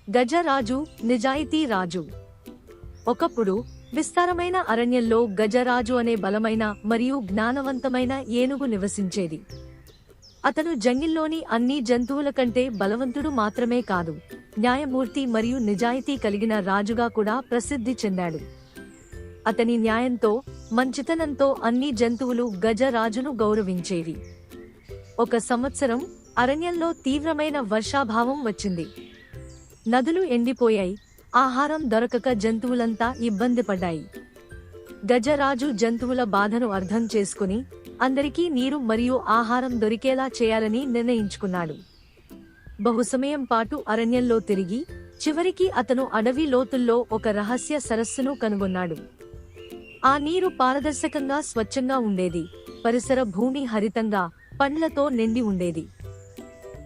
గజరాజు, నిజాయితీ రాజు. ఒకప్పుడు విస్తారమైన అరణ్యంలో గజరాజు అనే బలమైన మరియు జ్ఞానవంతమైన ఏనుగు నివసించేది. అతను జంగిల్లోని అన్ని జంతువుల కంటే బలవంతుడు మాత్రమే కాదు, న్యాయమూర్తి మరియు నిజాయితీ కలిగిన రాజుగా కూడా ప్రసిద్ధి చెందాడు. అతని న్యాయంతో, మంచితనంతో అన్ని జంతువులు గజరాజును గౌరవించేవి. ఒక సంవత్సరం అరణ్యంలో తీవ్రమైన వర్షాభావం వచ్చింది. నదులు ఎండిపోయాయి, ఆహారం దొరకక జంతువులంతా ఇబ్బంది పడ్డాయి. గజరాజు జంతువుల బాధను అర్థం చేసుకుని అందరికీ నీరు మరియు ఆహారం దొరికేలా చేయాలని నిర్ణయించుకున్నాడు. బహుసమయం పాటు అరణ్యంలో తిరిగి చివరికి అతను అడవి లోతుల్లో ఒక రహస్య సరస్సును కనుగొన్నాడు. ఆ నీరు పారదర్శకంగా స్వచ్ఛంగా ఉండేది, పరిసర భూమి హరితంగా పండ్లతో నిండి ఉండేది.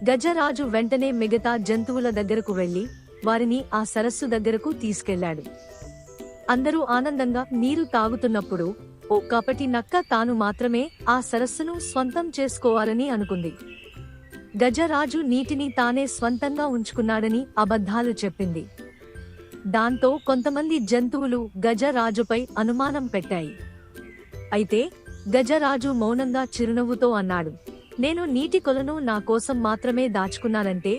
గజరాజు వెంటనే మిగతా జంతువుల దగ్గరకు వెళ్లి వారిని ఆ సరస్సు దగ్గరకు తీసుకెళ్లాడు. అందరూ ఆనందంగా నీరు తాగుతున్నప్పుడు ఓ కపటి నక్క తాను మాత్రమే ఆ సరస్సును స్వంతం చేసుకోవాలని అనుకుంది. గజరాజు నీటిని తానే స్వంతంగా ఉంచుకున్నాడని అబద్ధాలు చెప్పింది. దాంతో కొంతమంది జంతువులు గజరాజుపై అనుమానం పెట్టాయి. అయితే గజరాజు మౌనంగా చిరునవ్వుతో అన్నాడు, నేను నీటి కొలను నా కోసం మాత్రమే దాచుకున్నానంటే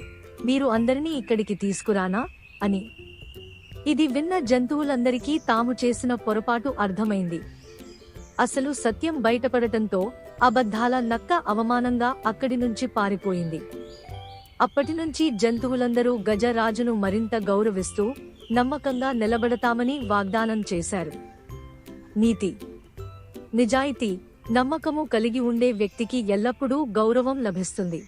మీరు అందరినీ ఇక్కడికి తీసుకురానా అని. ఇది విన్న జంతువులందరికీ తాము చేసిన పొరపాటు అర్థమైంది. అసలు సత్యం బయటపడటంతో అబద్ధాల నక్క అవమానంగా అక్కడి నుంచి పారిపోయింది. అప్పటినుంచి జంతువులందరూ గజరాజును మరింత గౌరవిస్తూ నమ్మకంగా నిలబడతామని వాగ్దానం చేశారు. నీతి, నిజాయితీ, నమ్మకము కలిగి ఉండే వ్యక్తికి ఎల్లప్పుడూ గౌరవం లభిస్తుంది.